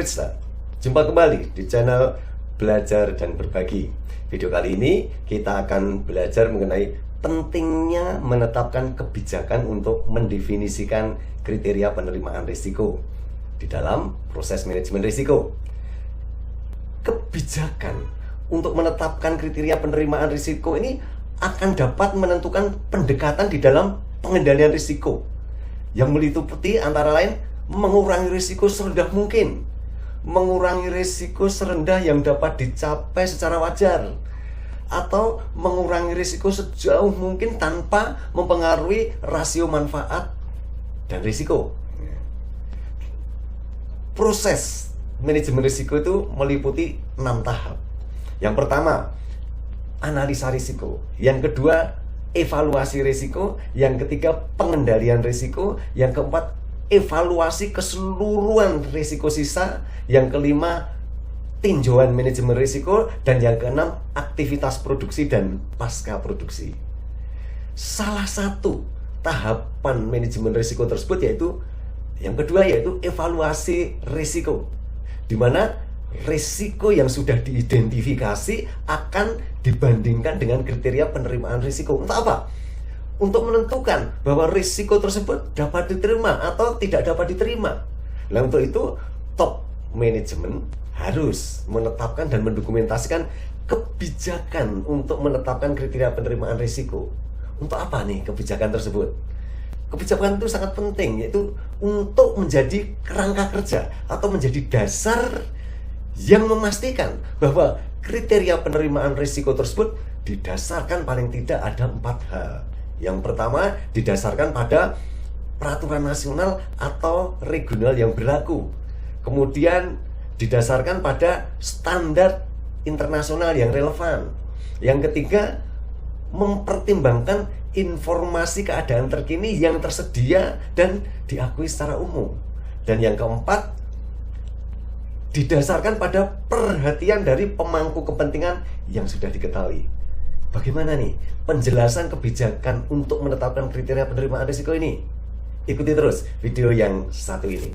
Pemirsa, jumpa kembali di channel Belajar dan Berbagi. Video kali ini kita akan belajar mengenai pentingnya menetapkan kebijakan untuk mendefinisikan kriteria penerimaan risiko di dalam proses manajemen risiko. Kebijakan untuk menetapkan kriteria penerimaan risiko ini akan dapat menentukan pendekatan di dalam pengendalian risiko yang meliputi antara lain mengurangi risiko serendah mungkin, mengurangi risiko serendah yang dapat dicapai secara wajar, atau mengurangi risiko sejauh mungkin tanpa mempengaruhi rasio manfaat dan risiko. Proses manajemen risiko itu meliputi 6 tahap. Yang pertama, analisa risiko. Yang kedua, evaluasi risiko. Yang ketiga, pengendalian risiko. Yang keempat, evaluasi keseluruhan risiko sisa. Yang kelima, tinjauan manajemen risiko. Dan yang keenam, aktivitas produksi dan pasca produksi. Salah satu tahapan manajemen risiko tersebut yaitu yang kedua, yaitu evaluasi risiko, di mana risiko yang sudah diidentifikasi akan dibandingkan dengan kriteria penerimaan risiko. Untuk apa? Untuk menentukan bahwa risiko tersebut dapat diterima atau tidak dapat diterima. Nah, untuk itu top manajemen harus menetapkan dan mendokumentasikan kebijakan untuk menetapkan kriteria penerimaan risiko. Untuk apa nih kebijakan tersebut? Kebijakan itu sangat penting, yaitu untuk menjadi kerangka kerja atau menjadi dasar yang memastikan bahwa kriteria penerimaan risiko tersebut didasarkan paling tidak ada 4 hal. Yang pertama, didasarkan pada peraturan nasional atau regional yang berlaku. Kemudian didasarkan pada standar internasional yang relevan. Yang ketiga, mempertimbangkan informasi keadaan terkini yang tersedia dan diakui secara umum. Dan yang keempat, didasarkan pada perhatian dari pemangku kepentingan yang sudah diketahui. Bagaimana nih penjelasan kebijakan untuk menetapkan kriteria penerimaan risiko ini? Ikuti terus video yang satu ini.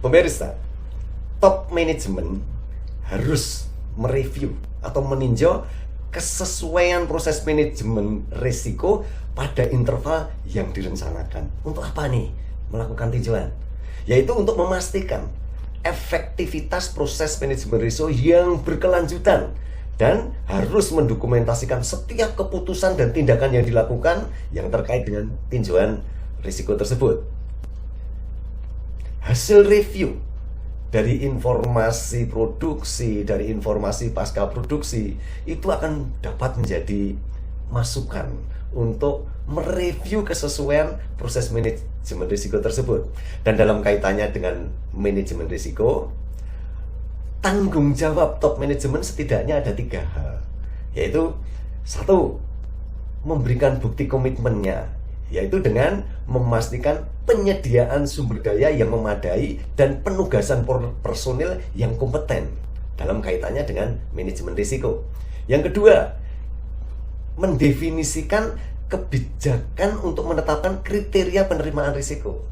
Pemirsa, top manajemen harus mereview atau meninjau kesesuaian proses manajemen risiko pada interval yang direncanakan. Untuk apa nih melakukan tinjauan? Yaitu untuk memastikan efektivitas proses manajemen risiko yang berkelanjutan dan harus mendokumentasikan setiap keputusan dan tindakan yang dilakukan yang terkait dengan tinjauan risiko tersebut. Hasil review dari informasi produksi, dari informasi pasca produksi, itu akan dapat menjadi masukan untuk mereview kesesuaian proses manajemen risiko tersebut. Dan dalam kaitannya dengan manajemen risiko, tanggung jawab top manajemen setidaknya ada 3 hal, yaitu 1, memberikan bukti komitmennya, yaitu dengan memastikan penyediaan sumber daya yang memadai dan penugasan personil yang kompeten dalam kaitannya dengan manajemen risiko. Yang kedua, mendefinisikan kebijakan untuk menetapkan kriteria penerimaan risiko.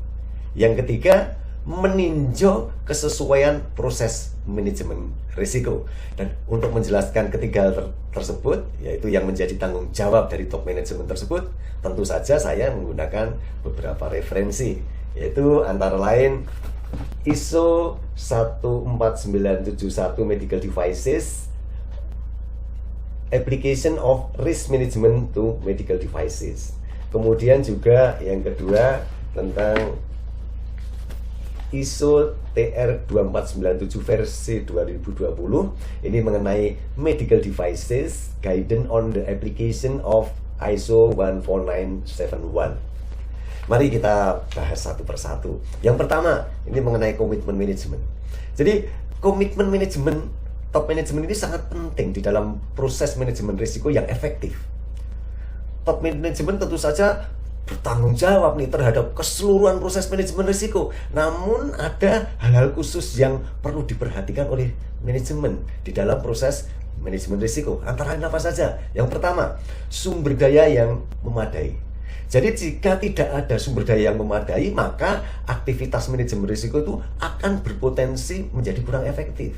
Yang ketiga, meninjau kesesuaian proses manajemen risiko. Dan untuk menjelaskan ketiga hal tersebut, yaitu yang menjadi tanggung jawab dari top manajemen tersebut, tentu saja saya menggunakan beberapa referensi, yaitu antara lain ISO 14971 Medical Devices, Application of Risk Management to Medical Devices. Kemudian juga yang kedua tentang ISO TR 2497 versi 2020. Ini mengenai Medical Devices, Guidance on the Application of ISO 14971. Mari kita bahas satu persatu. Yang pertama, ini mengenai komitmen manajemen. Jadi, komitmen manajemen, top manajemen ini sangat penting di dalam proses manajemen risiko yang efektif. Top manajemen tentu saja bertanggung jawab nih terhadap keseluruhan proses manajemen risiko. Namun ada hal-hal khusus yang perlu diperhatikan oleh manajemen di dalam proses manajemen risiko. Antara lain apa saja? Yang pertama, sumber daya yang memadai. Jadi jika tidak ada sumber daya yang memadai, maka aktivitas manajemen risiko itu akan berpotensi menjadi kurang efektif.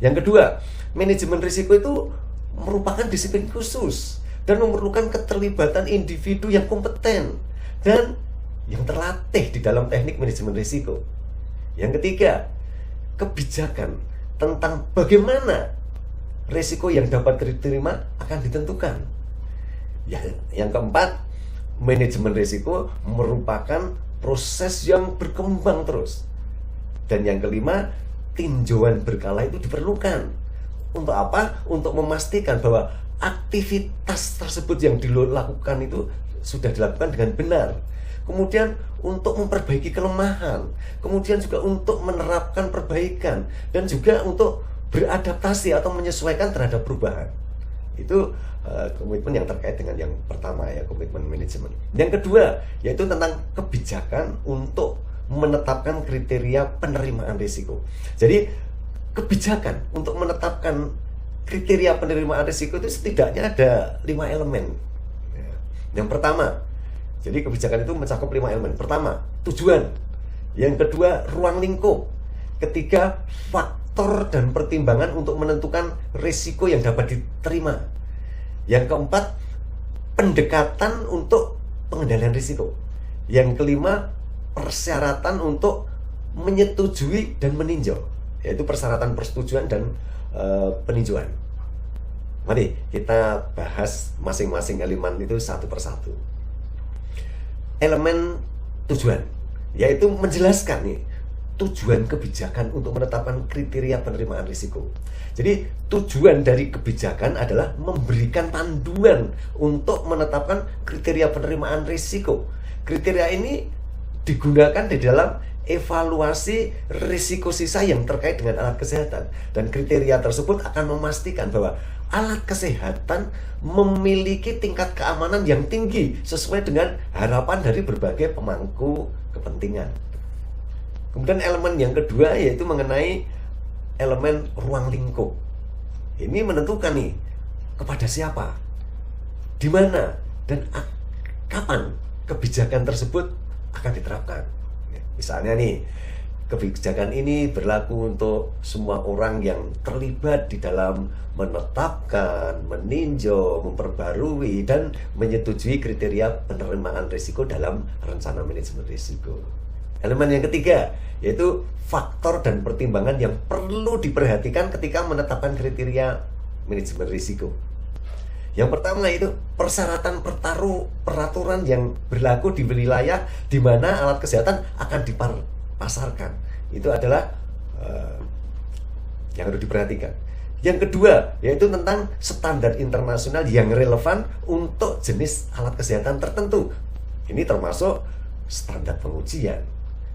Yang kedua, manajemen risiko itu merupakan disiplin khusus dan memerlukan keterlibatan individu yang kompeten dan yang terlatih di dalam teknik manajemen risiko. Yang ketiga, kebijakan tentang bagaimana risiko yang dapat diterima akan ditentukan. Yang keempat, manajemen risiko merupakan proses yang berkembang terus. Dan yang kelima, tinjauan berkala itu diperlukan. Untuk apa? Untuk memastikan bahwa aktivitas tersebut yang dilakukan itu sudah dilakukan dengan benar. Kemudian untuk memperbaiki kelemahan, kemudian juga untuk menerapkan perbaikan, dan juga untuk beradaptasi atau menyesuaikan terhadap perubahan. Itu komitmen yang terkait dengan yang pertama ya, komitmen manajemen. Yang kedua yaitu tentang kebijakan untuk menetapkan kriteria penerimaan risiko. Jadi kebijakan untuk menetapkan kriteria penerimaan risiko itu setidaknya ada 5 elemen. Yang pertama, jadi kebijakan itu mencakup 5 elemen. Pertama, tujuan. Yang kedua, ruang lingkup. Ketiga, faktor dan pertimbangan untuk menentukan risiko yang dapat diterima. Yang keempat, pendekatan untuk pengendalian risiko. Yang kelima, persyaratan untuk menyetujui dan meninjau, yaitu persyaratan persetujuan dan peninjauan. Mari kita bahas masing-masing elemen itu satu persatu. Elemen tujuan, yaitu menjelaskan nih tujuan kebijakan untuk menetapkan kriteria penerimaan risiko. Jadi tujuan dari kebijakan adalah memberikan panduan untuk menetapkan kriteria penerimaan risiko. Kriteria ini digunakan di dalam evaluasi risiko sisa yang terkait dengan alat kesehatan, dan kriteria tersebut akan memastikan bahwa alat kesehatan memiliki tingkat keamanan yang tinggi sesuai dengan harapan dari berbagai pemangku kepentingan. Kemudian elemen yang kedua yaitu mengenai elemen ruang lingkup. Ini menentukan nih kepada siapa, di mana, dan kapan kebijakan tersebut akan diterapkan. Misalnya nih, kebijakan ini berlaku untuk semua orang yang terlibat di dalam menetapkan, meninjau, memperbarui, dan menyetujui kriteria penerimaan risiko dalam rencana manajemen risiko. Elemen yang ketiga yaitu faktor dan pertimbangan yang perlu diperhatikan ketika menetapkan kriteria manajemen risiko. Yang pertama itu persyaratan peraturan yang berlaku di wilayah di mana alat kesehatan akan dipasarkan. Itu adalah yang harus diperhatikan. Yang kedua yaitu tentang standar internasional yang relevan untuk jenis alat kesehatan tertentu. Ini termasuk standar pengujian,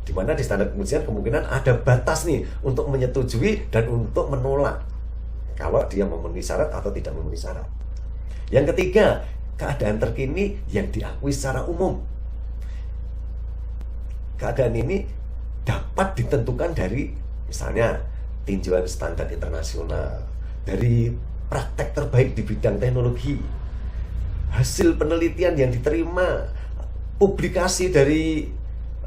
di mana di standar pengujian kemungkinan ada batas nih untuk menyetujui dan untuk menolak kalau dia memenuhi syarat atau tidak memenuhi syarat. Yang ketiga, keadaan terkini yang diakui secara umum. Keadaan ini dapat ditentukan dari misalnya tinjauan standar internasional, dari praktek terbaik di bidang teknologi, hasil penelitian yang diterima, publikasi dari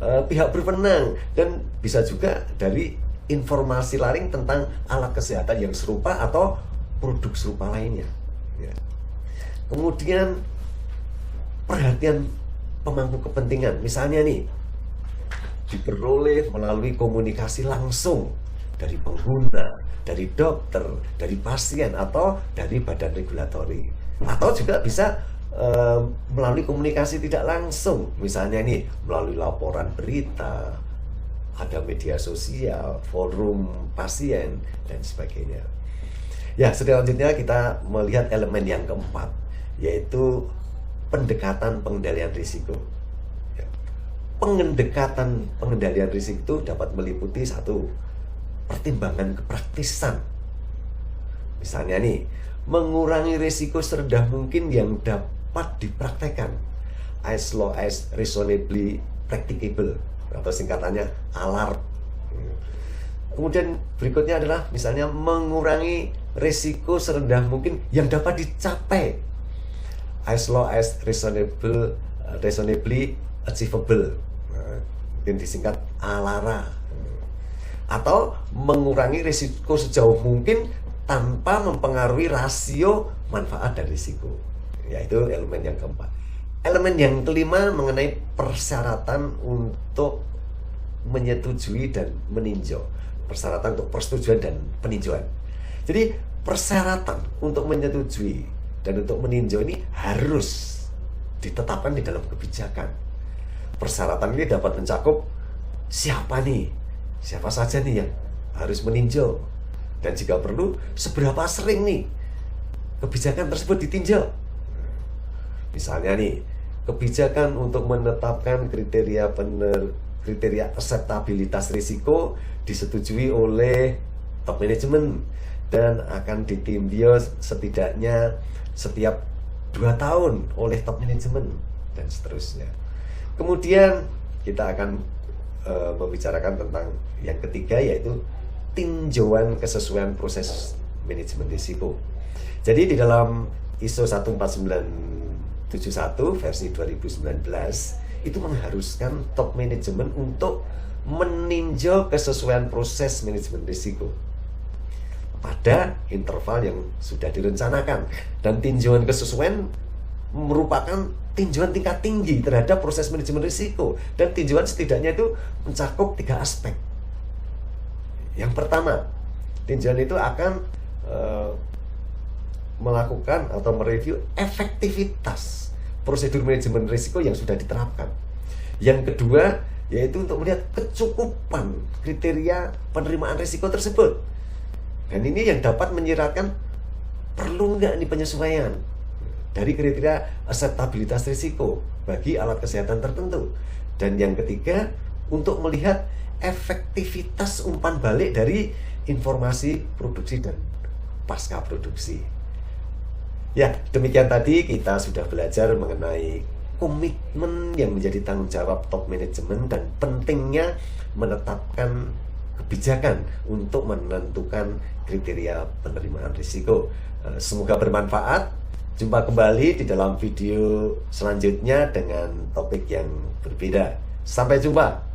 pihak berwenang, dan bisa juga dari informasi lain tentang alat kesehatan yang serupa atau produk serupa lainnya. Ya. Kemudian perhatian pemangku kepentingan, misalnya nih diperoleh melalui komunikasi langsung dari pengguna, dari dokter, dari pasien, atau dari badan regulatori, atau juga bisa melalui komunikasi tidak langsung, misalnya nih melalui laporan berita, ada media sosial, forum pasien, dan sebagainya. Ya, selanjutnya kita melihat elemen yang keempat, yaitu pendekatan pengendalian risiko. Pendekatan pengendalian risiko itu dapat meliputi satu, pertimbangan kepraktisan. Misalnya nih, mengurangi risiko serendah mungkin yang dapat dipraktekkan, as low as reasonably practicable, atau singkatannya ALARP. Kemudian berikutnya adalah misalnya mengurangi risiko serendah mungkin yang dapat dicapai, as low as reasonably achievable, mungkin disingkat ALARA. Atau mengurangi risiko sejauh mungkin tanpa mempengaruhi rasio manfaat dan risiko, yaitu elemen yang keempat. Elemen yang kelima mengenai persyaratan untuk menyetujui dan meninjau. Persyaratan untuk persetujuan dan peninjauan. Jadi persyaratan untuk menyetujui dan untuk meninjau ini harus ditetapkan di dalam kebijakan. Persyaratan ini dapat mencakup siapa saja nih yang harus meninjau, dan jika perlu seberapa sering nih kebijakan tersebut ditinjau. Misalnya nih, kebijakan untuk menetapkan kriteria akseptabilitas risiko disetujui oleh top management dan akan ditinjau setidaknya setiap 2 tahun oleh top management dan seterusnya. Kemudian kita akan membicarakan tentang yang ketiga, yaitu tinjauan kesesuaian proses manajemen risiko. Jadi di dalam ISO 14971 versi 2019 itu mengharuskan top manajemen untuk meninjau kesesuaian proses manajemen risiko pada interval yang sudah direncanakan, dan tinjauan kesesuaian merupakan tinjauan tingkat tinggi terhadap proses manajemen risiko, dan tinjauan setidaknya itu mencakup 3 aspek. Yang pertama, tinjauan itu akan melakukan atau mereview efektivitas prosedur manajemen risiko yang sudah diterapkan. Yang kedua, yaitu untuk melihat kecukupan kriteria penerimaan risiko tersebut. Dan ini yang dapat menyiratkan perlu nggak nih penyesuaian dari kriteria akseptabilitas risiko bagi alat kesehatan tertentu. Dan yang ketiga, untuk melihat efektivitas umpan balik dari informasi produksi dan pasca produksi. Ya, demikian tadi kita sudah belajar mengenai komitmen yang menjadi tanggung jawab top manajemen dan pentingnya menetapkan kebijakan untuk menentukan kriteria penerimaan risiko. Semoga bermanfaat. Jumpa kembali di dalam video selanjutnya dengan topik yang berbeda. Sampai jumpa.